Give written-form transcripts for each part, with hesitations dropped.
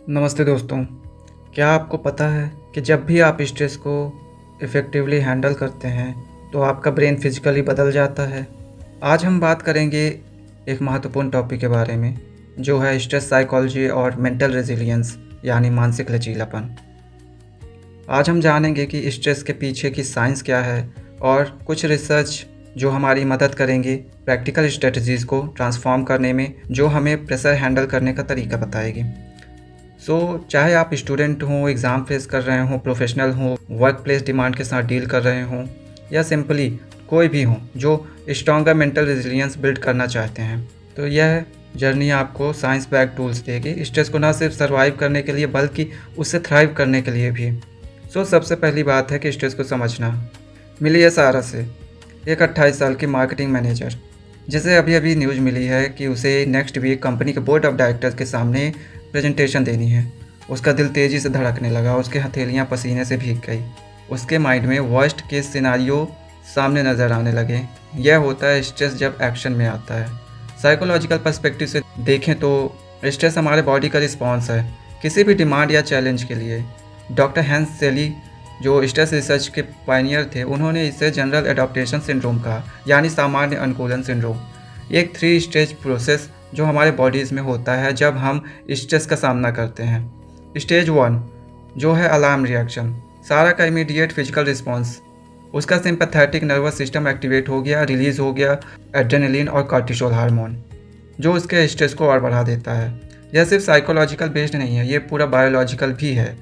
नमस्ते दोस्तों। क्या आपको पता है कि जब भी आप स्ट्रेस को इफ़ेक्टिवली हैंडल करते हैं तो आपका ब्रेन फिज़िकली बदल जाता है। आज हम बात करेंगे एक महत्वपूर्ण टॉपिक के बारे में, जो है स्ट्रेस साइकोलॉजी और मेंटल रेजिलियंस यानी मानसिक लचीलापन। आज हम जानेंगे कि स्ट्रेस के पीछे की साइंस क्या है और कुछ रिसर्च जो हमारी मदद करेंगी प्रैक्टिकल स्ट्रेटजीज़ को ट्रांसफ़ॉर्म करने में, जो हमें प्रेशर हैंडल करने का तरीका बताएगी। चाहे आप स्टूडेंट हों, एग्ज़ाम फेस कर रहे हों, प्रोफेशनल हों, वर्क प्लेस डिमांड के साथ डील कर रहे हों, या सिंपली कोई भी हों जो स्ट्रॉन्गर मेंटल रेजिलियंस बिल्ड करना चाहते हैं, तो यह जर्नी आपको साइंस बैक टूल्स देगी स्ट्रेस को ना सिर्फ सर्वाइव करने के लिए बल्कि उससे थ्राइव करने के लिए भी। सबसे पहली बात है कि स्ट्रेस को समझना। मिली है सहारा से, एक 28 साल की मार्केटिंग मैनेजर, जिसे अभी अभी न्यूज़ मिली है कि उसे नेक्स्ट वीक कंपनी के बोर्ड ऑफ डायरेक्टर्स के सामने प्रेजेंटेशन देनी है। उसका दिल तेज़ी से धड़कने लगा, उसकी हथेलियाँ पसीने से भीग गई। उसके माइंड में वर्स्ट केस सिनारियो सामने नज़र आने लगे। यह होता है स्ट्रेस जब एक्शन में आता है। साइकोलॉजिकल पर्सपेक्टिव से देखें तो स्ट्रेस हमारे बॉडी का रिस्पॉन्स है किसी भी डिमांड या चैलेंज के लिए। डॉक्टर हैंस सेली, जो स्ट्रेस रिसर्च के पायनियर थे, उन्होंने इसे जनरल एडॉप्टेशन सिंड्रोम कहा, यानी सामान्य अनुकूलन सिंड्रोम। एक 3 स्टेज प्रोसेस जो हमारे बॉडीज़ में होता है जब हम स्ट्रेस का सामना करते हैं। स्टेज 1 जो है अलार्म रिएक्शन, सारा का इमीडिएट फिजिकल रिस्पॉन्स। उसका सिंपैथेटिक नर्वस सिस्टम एक्टिवेट हो गया, रिलीज़ हो गया एड्रेनलिन और कॉर्टिसोल हार्मोन, जो उसके स्ट्रेस को और बढ़ा देता है। यह सिर्फ साइकोलॉजिकल बेस्ड नहीं है, ये पूरा बायोलॉजिकल भी है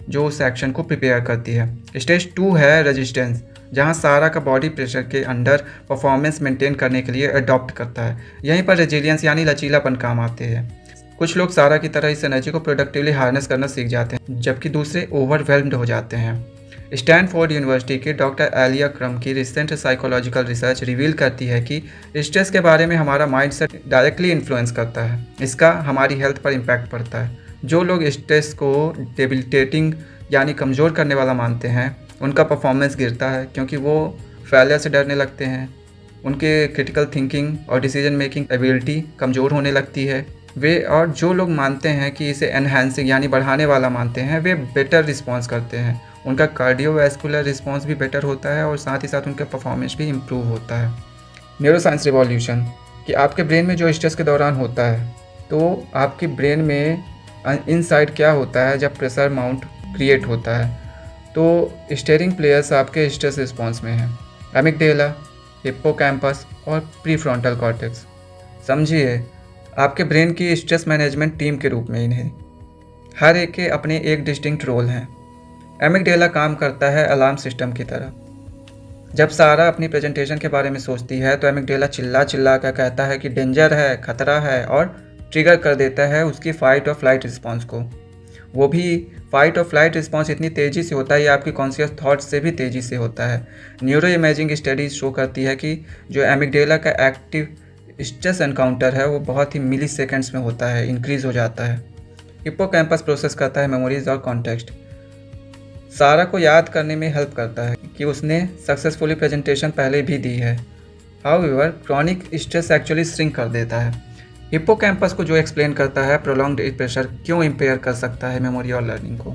जो उस एक्शन को प्रिपेयर करती है। स्टेज 2 है रेजिस्टेंस, जहां सारा का बॉडी प्रेशर के अंडर परफॉर्मेंस मेंटेन करने के लिए अडॉप्ट करता है। यहीं पर रेजिलियंस यानी लचीलापन काम आते हैं। कुछ लोग सारा की तरह इस एनर्जी को प्रोडक्टिवली हार्नेस करना सीख जाते हैं, जबकि दूसरे ओवरवेल्म्ड हो जाते हैं। स्टैनफोर्ड यूनिवर्सिटी के डॉक्टर एलिया क्रम की रिसेंट साइकोलॉजिकल रिसर्च रिवील करती है कि स्ट्रेस के बारे में हमारा माइंडसेट डायरेक्टली इन्फ्लुएंस करता है। इसका हमारी हेल्थ पर इम्पैक्ट पड़ता है। जो लोग स्ट्रेस को डेबिलिटेटिंग यानी कमज़ोर करने वाला मानते हैं, उनका परफॉर्मेंस गिरता है क्योंकि वो फेलियर से डरने लगते हैं। उनके क्रिटिकल थिंकिंग और डिसीजन मेकिंग एबिलिटी कमज़ोर होने लगती है। और जो लोग मानते हैं कि इसे एनहांसिंग यानी बढ़ाने वाला मानते हैं, वे बेटर रिस्पॉन्स करते हैं। उनका कार्डियोवैस्कुलर रिस्पॉन्स भी बेटर होता है और साथ ही साथ उनका परफॉर्मेंस भी इम्प्रूव होता है। न्यूरोसाइंस रिवॉल्यूशन, कि आपके ब्रेन में जो स्ट्रेस के दौरान होता है, तो आपके ब्रेन में इनसाइड क्या होता है जब प्रेशर माउंट क्रिएट होता है, तो स्टीयरिंग प्लेयर्स आपके स्ट्रेस रिस्पॉन्स में हैं। एमिगडेला, हिप्पोकैम्पस और प्रीफ्रंटल कॉर्टेक्स। समझिए, आपके ब्रेन की स्ट्रेस मैनेजमेंट टीम के रूप में इन्हें हर एक के अपने एक डिस्टिंक्ट रोल हैं। एमिगडेला काम करता है अलार्म सिस्टम की तरह। जब सारा अपनी प्रेजेंटेशन के बारे में सोचती है तो एमिगडेला चिल्ला चिल्ला कर कहता है कि डेंजर है, खतरा है, और ट्रिगर कर देता है उसकी फाइट और फ्लाइट रिस्पॉन्स को। वो भी फाइट और फ्लाइट रिस्पॉन्स इतनी तेज़ी से होता है, ये आपकी कॉन्शियस थॉट्स से भी तेज़ी से होता है। न्यूरो इमेजिंग स्टडीज शो करती है कि जो एमिगडेला का एक्टिव स्ट्रेस एनकाउंटर है वो बहुत ही मिली सेकेंड्स में होता है, इंक्रीज़ हो जाता है। हिप्पोकैम्पस प्रोसेस करता है मेमोरीज और कॉन्टेक्स्ट। सारा को याद करने में हेल्प करता है कि उसने सक्सेसफुली प्रेजेंटेशन पहले भी दी है। However, chronic stress actually shrink कर देता है हिप्पोकैम्पस को, जो एक्सप्लेन करता है प्रोलॉन्ग्ड प्रेशर क्यों इम्पेयर कर सकता है मेमोरी और लर्निंग को।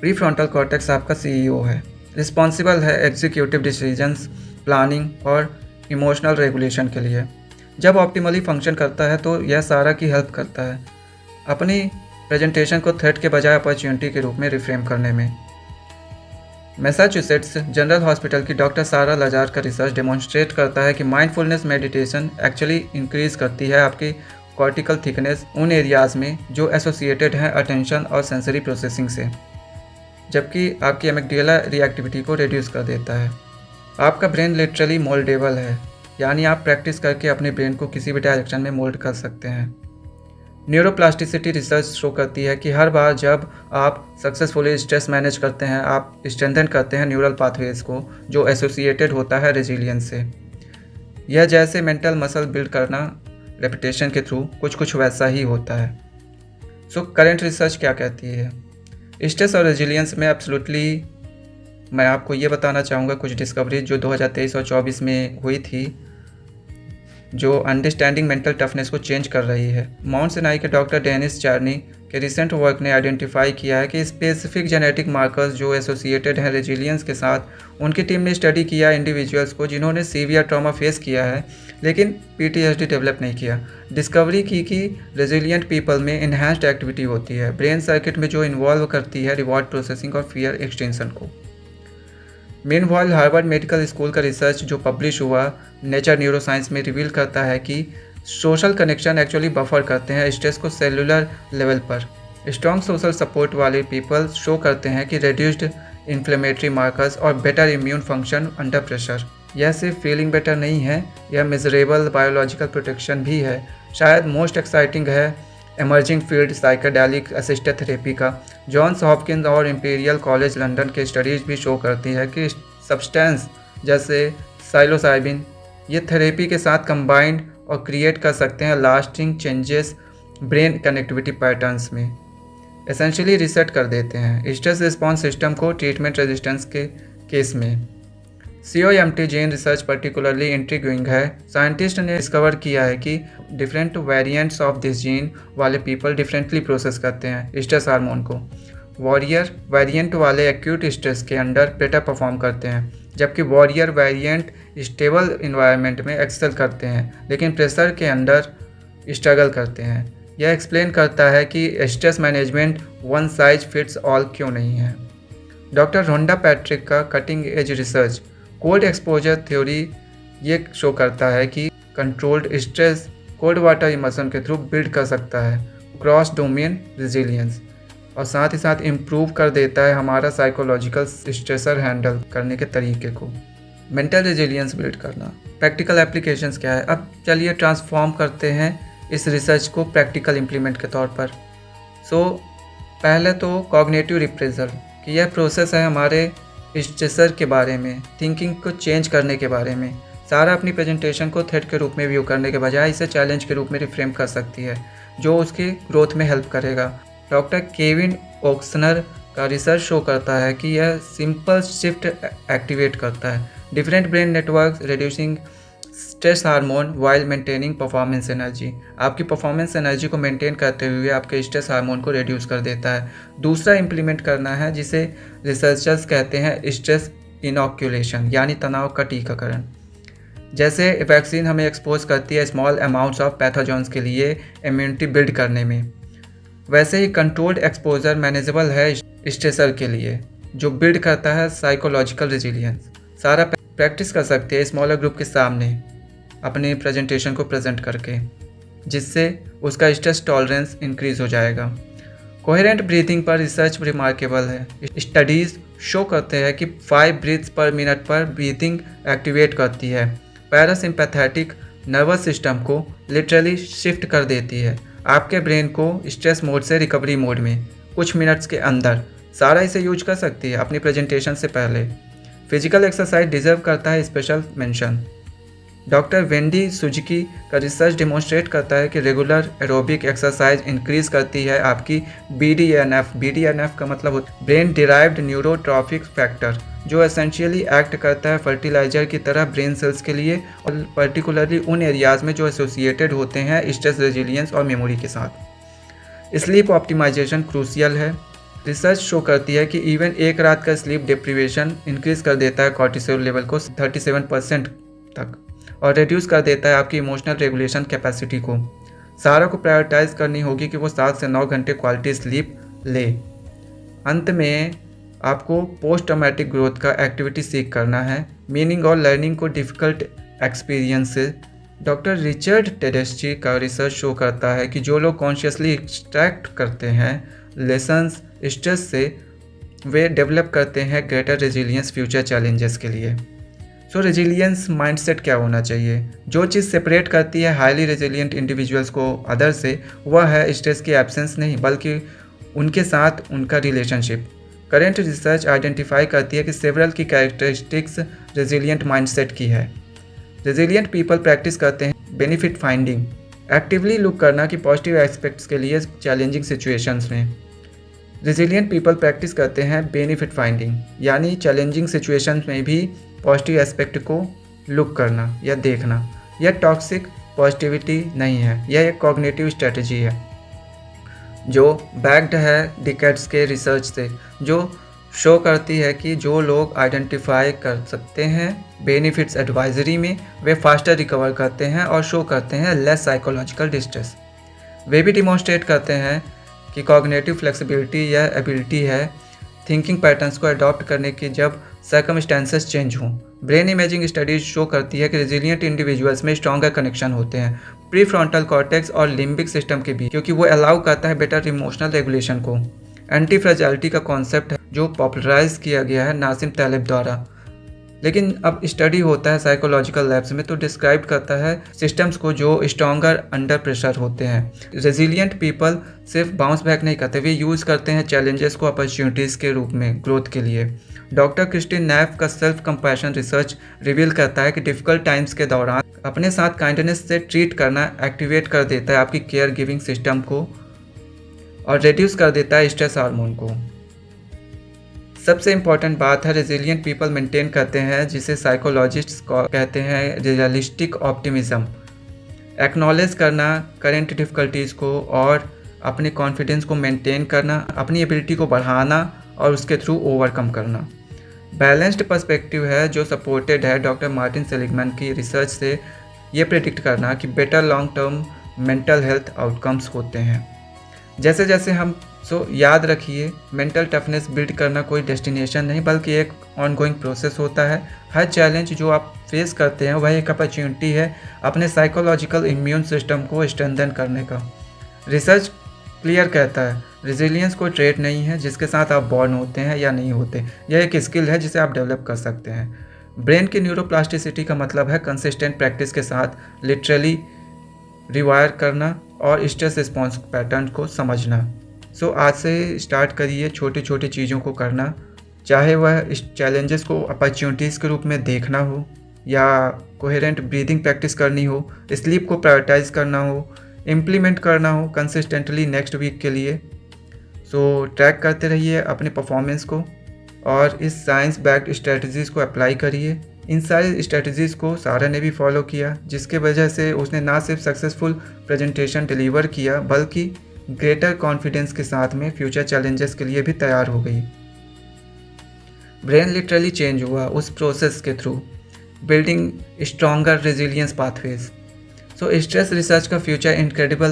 प्रीफ्रंटल कॉर्टेक्स आपका सीईओ है, रिस्पॉन्सिबल है एग्जीक्यूटिव डिसीजंस, प्लानिंग और इमोशनल रेगुलेशन के लिए। जब ऑप्टिमली फंक्शन करता है तो यह सारा की हेल्प करता है अपनी प्रेजेंटेशन को थ्रेट के बजाय अपॉर्चुनिटी के रूप में रिफ्रेम करने में। मैसाचुसेट्स जनरल हॉस्पिटल की डॉक्टर सारा लजार का रिसर्च डेमोन्स्ट्रेट करता है कि माइंडफुलनेस मेडिटेशन एक्चुअली इंक्रीज करती है आपकी कॉर्टिकल थिकनेस उन एरियाज़ में जो एसोसिएटेड हैं अटेंशन और सेंसरी प्रोसेसिंग से, जबकि आपकी एमिगडेला रिएक्टिविटी को रिड्यूस कर देता है। आपका ब्रेन लिटरली मोल्डेबल है, यानी आप प्रैक्टिस करके अपने ब्रेन को किसी भी डायरेक्शन में मोल्ड कर सकते हैं। न्यूरोप्लास्टिसिटी रिसर्च शो करती है कि हर बार जब आप सक्सेसफुली स्ट्रेस मैनेज करते हैं, आप स्ट्रेंथन करते हैं न्यूरल पाथवेज को जो एसोसिएटेड होता है रेजिलियंस से। यह जैसे मेंटल मसल बिल्ड करना रेपिटेशन के थ्रू कुछ वैसा ही होता है। करंट रिसर्च क्या कहती है स्ट्रेस और रेजिलियंस में? एब्सोल्युटली मैं आपको ये बताना चाहूँगा कुछ डिस्कवरीज जो 2023 और 2024 में हुई थी, जो अंडरस्टैंडिंग मेंटल टफनेस को चेंज कर रही है। माउंट सिनाई के डॉक्टर डेनिस चार्नी के रिसेंट वर्क ने आइडेंटिफाई किया है कि स्पेसिफिक जेनेटिक मार्कर्स जो एसोसिएटेड हैं रेजिलियंस के साथ। उनकी टीम ने स्टडी किया इंडिविजुअल्स को जिन्होंने सीवियर ट्रॉमा फेस किया है लेकिन पीटीएसडी डेवलप नहीं किया। डिस्कवरी की कि रेजिलियंट पीपल में इन्हांस्ड एक्टिविटी होती है ब्रेन सर्किट में जो इन्वॉल्व करती है रिवॉर्ड प्रोसेसिंग और फियर एक्सटेंशन को। मीनवाइल हार्वर्ड मेडिकल स्कूल का रिसर्च जो पब्लिश हुआ नेचर न्यूरोसाइंस में रिवील करता है कि सोशल कनेक्शन एक्चुअली बफर करते हैं स्ट्रेस को सेलुलर लेवल पर। स्ट्रॉन्ग सोशल सपोर्ट वाले पीपल शो करते हैं कि रिड्यूस्ड इन्फ्लेमेटरी मार्कर्स और better immune function under pressure. यह सिर्फ फीलिंग बेटर नहीं है, यह मेजरेबल बायोलॉजिकल प्रोटेक्शन भी है। शायद मोस्ट एक्साइटिंग है emerging field psychedelic assisted therapy का। जॉन्स हॉपकिंस और इंपीरियल कॉलेज लंदन के स्टडीज़ भी शो करती है कि सब्सटेंस जैसे साइलोसाइबिन ये थेरेपी के साथ कंबाइंड और क्रिएट कर सकते हैं lasting changes brain connectivity patterns में। एसेंशियली रीसेट कर देते हैं स्ट्रेस रिस्पॉन्स सिस्टम को ट्रीटमेंट रेजिस्टेंस के केस में। COMT जीन रिसर्च पर्टिकुलरली इंट्रिग्विंग है। साइंटिस्ट ने डिस्कवर किया है कि different variants of this gene वाले पीपल डिफरेंटली प्रोसेस करते हैं स्ट्रेस हार्मोन को। वॉरियर वेरिएंट वाले एक्यूट स्ट्रेस के अंडर बेटर परफॉर्म करते हैं जबकि वॉरियर वेरिएंट स्टेबल इन्वायरमेंट में एक्सेल करते हैं लेकिन प्रेशर के अंडर स्ट्रगल करते हैं। यह एक्सप्लेन करता है कि stress management one size fits all क्यों नहीं है। डॉक्टर रोंडा पैट्रिक का cutting edge research cold exposure theory ये शो करता है कि controlled stress cold water immersion के थ्रू बिल्ड कर सकता है क्रॉस डोमेन रेजिलियंस और साथ ही साथ इम्प्रूव कर देता है हमारा साइकोलॉजिकल स्ट्रेसर हैंडल करने के तरीके को। मेंटल रेजिलियंस बिल्ड करना प्रैक्टिकल एप्लीकेशंस क्या है। अब चलिए ट्रांसफॉर्म करते हैं इस रिसर्च को प्रैक्टिकल इम्प्लीमेंट के तौर पर। पहले तो कॉग्निटिव रिप्रेजल कि यह प्रोसेस है हमारे स्ट्रेसर के बारे में, थिंकिंग को चेंज करने के बारे में। सारा अपनी प्रेजेंटेशन को थ्रेट के रूप में व्यू करने के बजाय इसे चैलेंज के रूप में रिफ्रेम कर सकती है जो उसके ग्रोथ में हेल्प करेगा। डॉक्टर केविन ओक्सनर का रिसर्च शो करता है कि यह सिंपल शिफ्ट एक्टिवेट करता है different brain network reducing stress hormone while maintaining performance energy. आपकी परफॉर्मेंस एनर्जी को मेंटेन करते हुए आपके स्ट्रेस हार्मोन को रिड्यूस कर देता है। दूसरा इम्प्लीमेंट करना है जिसे रिसर्चर्स कहते हैं स्ट्रेस इनॉक्यूलेशन यानी तनाव का टीकाकरण। जैसे वैक्सीन हमें एक्सपोज करती है स्मॉल अमाउंट्स ऑफ पैथोजन्स के लिए इम्यूनिटी बिल्ड करने में, वैसे ही कंट्रोल्ड एक्सपोजर मैनेजेबल है स्ट्रेसर के लिए जो बिल्ड करता है साइकोलॉजिकल रेजिलियंस। सारा प्रैक्टिस कर सकते हैं स्मॉलर ग्रुप के सामने अपने प्रेजेंटेशन को प्रेजेंट करके जिससे उसका स्ट्रेस टॉलरेंस इंक्रीज हो जाएगा। कोहेरेंट ब्रीथिंग पर रिसर्च रिमार्केबल है। स्टडीज़ शो करते हैं कि 5 ब्रीथ्स पर मिनट पर ब्रीथिंग एक्टिवेट करती है पैरासिम्पैथेटिक नर्वस सिस्टम को लिटरली शिफ्ट कर देती है आपके ब्रेन को स्ट्रेस मोड से रिकवरी मोड में कुछ मिनट्स के अंदर। सारा इसे यूज कर सकती है अपनी प्रेजेंटेशन से पहले। फिजिकल एक्सरसाइज डिजर्व करता है special mention. Doctor Wendy Suzuki का रिसर्च डिमॉन्स्ट्रेट करता है कि रेगुलर एरोबिक एक्सरसाइज इंक्रीज करती है आपकी BDNF। BDNF का मतलब ब्रेन डिराइव्ड न्यूरोट्रॉफिक फैक्टर जो एसेंशियली एक्ट करता है फर्टिलाइजर की तरह ब्रेन सेल्स के लिए और पर्टिकुलरली उन एरियाज़ में जो एसोसिएटेड होते हैं स्ट्रेस रेजिलियंस और मेमोरी के साथ। स्लीप ऑप्टिमाइजेशन क्रूशियल है। रिसर्च शो करती है कि इवन एक रात का स्लीप डिप्रीवेशन इंक्रीज कर देता है कॉर्टिसोल लेवल को 37% तक और रिड्यूस कर देता है आपकी इमोशनल रेगुलेशन कैपेसिटी को। सारा को प्रायोरिटाइज करनी होगी कि वो 7 से 9 घंटे क्वालिटी स्लीप ले। अंत में आपको पोस्ट ट्रॉमेटिक ग्रोथ का एक्टिविटी सीख करना है मीनिंग और लर्निंग को डिफ़िकल्ट एक्सपीरियंस से। डॉक्टर रिचर्ड टेडेस्ची का रिसर्च शो करता है कि जो लोग कॉन्शियसली एक्सट्रैक्ट करते हैं लेसन्स स्ट्रेस से वे डेवलप करते हैं ग्रेटर रेजिलियंस फ्यूचर चैलेंजेस के लिए। रेजिलियंस माइंडसेट क्या होना चाहिए? जो चीज़ सेपरेट करती है हाईली रेजिलियंट इंडिविजुअल्स को अदर से वह है स्ट्रेस की एब्सेंस नहीं बल्कि उनके साथ उनका रिलेशनशिप। करेंट रिसर्च आइडेंटिफाई करती है कि सेवरल की कैरेक्टरिस्टिक्स रेजिलियंट माइंडसेट की है। रेजिलियंट पीपल प्रैक्टिस करते हैं बेनिफिट फाइंडिंग, एक्टिवली लुक करना कि पॉजिटिव एस्पेक्ट्स के लिए चैलेंजिंग सिचुएशंस में। रेजिलियंट पीपल प्रैक्टिस करते हैं बेनिफिट फाइंडिंग यानी चैलेंजिंग सिचुएशंस में भी पॉजिटिव एस्पेक्ट को लुक करना या देखना। यह टॉक्सिक पॉजिटिविटी नहीं है, यह एक कॉग्निटिव स्ट्रेटजी है। जो बैक्ड है डिकेड्स के रिसर्च से, जो शो करती है कि जो लोग आइडेंटिफाई कर सकते हैं बेनिफिट्स एडवाइजरी में, वे फास्टर रिकवर करते हैं और शो करते हैं लेस साइकोलॉजिकल डिस्ट्रेस। वे भी डिमॉन्स्ट्रेट करते हैं कि कॉग्निटिव फ्लेक्सिबिलिटी यह एबिलिटी है थिंकिंग पैटर्न्स को अडॉप्ट करने की जब सर्कमस्टेंसेस चेंज हों। ब्रेन इमेजिंग स्टडीज शो करती है कि रेजिलिएंट इंडिविजुअल्स में स्ट्रॉन्गर कनेक्शन होते हैं प्री फ्रंटल कॉर्टेक्स और लिम्बिक सिस्टम के बीच, क्योंकि वो अलाउ करता है बेटर इमोशनल रेगुलेशन को। एंटी फ्रेजाइलिटी का कॉन्सेप्ट है जो पॉपुलराइज किया गया है नासिम तालिब द्वारा, लेकिन अब स्टडी होता है साइकोलॉजिकल लैब्स में तो डिस्क्राइब करता है सिस्टम्स को जो स्ट्रॉन्गर अंडर प्रेशर होते हैं। रेजिलिएंट पीपल सिर्फ बाउंस बैक नहीं करते, वे यूज़ करते हैं चैलेंजेस को अपॉर्चुनिटीज़ के रूप में ग्रोथ के लिए। डॉक्टर क्रिस्टिन नैफ का सेल्फ कंपैशन रिसर्च रिवील करता है कि डिफ़िकल्ट टाइम्स के दौरान अपने साथ काइंडनेस से ट्रीट करना एक्टिवेट कर देता है आपकी केयर गिविंग सिस्टम को और रिड्यूस कर देता है स्ट्रेस हार्मोन को। सबसे इम्पॉर्टेंट बात है रेजिलिएंट पीपल मेंटेन करते हैं जिसे साइकोलॉजिस्ट्स कहते हैं रियलिस्टिक ऑप्टिमिज्म। एक्नॉलेज करना करेंट डिफ़िकल्टीज़ को और अपने कॉन्फिडेंस को मेंटेन करना, अपनी एबिलिटी को बढ़ाना और उसके थ्रू ओवरकम करना। बैलेंस्ड पर्सपेक्टिव है जो सपोर्टेड है डॉक्टर मार्टिन सेलिगमैन की रिसर्च से ये प्रेडिक्ट करना कि better long term mental health outcomes होते हैं। जैसे जैसे हम याद रखिए मेंटल टफनेस बिल्ड करना कोई डेस्टिनेशन नहीं बल्कि एक ऑनगोइंग प्रोसेस होता है। हर चैलेंज जो आप फेस करते हैं वह एक अपॉर्चुनिटी है अपने साइकोलॉजिकल इम्यून सिस्टम को स्ट्रेंथन करने का। रिसर्च क्लियर कहता है रेजिलियंस कोई ट्रेट नहीं है जिसके साथ आप बॉर्न होते हैं या नहीं होते, यह एक स्किल है जिसे आप डेवलप कर सकते हैं। ब्रेन की न्यूरोप्लास्टिसिटी का मतलब है कंसिस्टेंट प्रैक्टिस के साथ लिटरली रिवायर करना और स्ट्रेस रिस्पॉन्स पैटर्न को समझना। आज से स्टार्ट करिए छोटी छोटी चीज़ों को करना, चाहे वह इस चैलेंजेस को अपॉर्चुनिटीज़ के रूप में देखना हो या कोहेरेंट ब्रीदिंग प्रैक्टिस करनी हो, स्लीप को प्रायोरिटाइज करना हो, इम्प्लीमेंट करना हो कंसिस्टेंटली नेक्स्ट वीक के लिए। ट्रैक करते रहिए अपने परफॉर्मेंस को और इस साइंस बैक्ड स्ट्रेटजीज़ को अप्लाई करिए। इन सारी स्ट्रेटजीज़ को सारा ने भी फॉलो किया जिसके वजह से उसने ना सिर्फ सक्सेसफुल प्रेजेंटेशन डिलीवर किया बल्कि ग्रेटर कॉन्फिडेंस के साथ में फ्यूचर चैलेंजेस के लिए भी तैयार हो गई। ब्रेन लिटरली चेंज हुआ उस प्रोसेस के through, building stronger resilience pathways. Stress research का फ्यूचर इनक्रेडिबल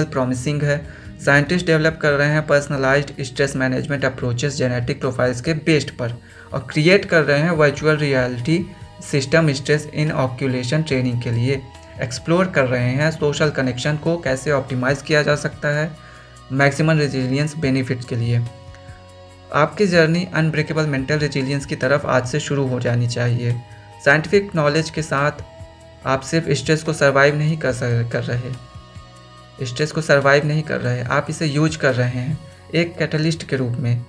प्रॉमिसिंग है। साइंटिस्ट डेवलप कर रहे हैं personalized stress management approaches genetic profiles के बेस्ड पर और क्रिएट कर रहे हैं virtual reality system stress inoculation training के लिए। एक्सप्लोर कर रहे हैं सोशल कनेक्शन को कैसे ऑप्टिमाइज किया जा सकता है मैक्सिमम रेजिलियंस बेनिफिट के लिए। आपकी जर्नी अनब्रेकेबल मेंटल रेजिलियंस की तरफ आज से शुरू हो जानी चाहिए। साइंटिफिक नॉलेज के साथ आप सिर्फ स्ट्रेस को सर्वाइव नहीं कर रहे, आप इसे यूज कर रहे हैं एक कैटलिस्ट के रूप में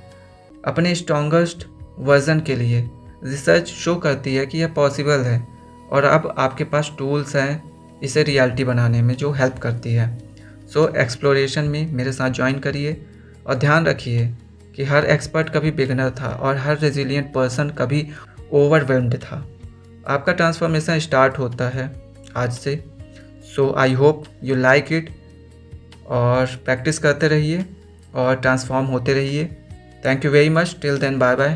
अपने स्ट्रॉन्गेस्ट वर्जन के लिए। रिसर्च शो करती है कि यह पॉसिबल है और अब आपके पास टूल्स हैं इसे रियलिटी बनाने में जो हेल्प करती है। एक्सप्लोरेशन में मेरे साथ ज्वाइन करिए और ध्यान रखिए कि हर एक्सपर्ट कभी बिगनर था और हर रेजिलिएंट पर्सन कभी ओवरवेल्म्ड था। आपका ट्रांसफॉर्मेशन स्टार्ट होता है आज से। I hope you like it और प्रैक्टिस करते रहिए और ट्रांसफॉर्म होते रहिए। Thank you very much. Till then bye bye.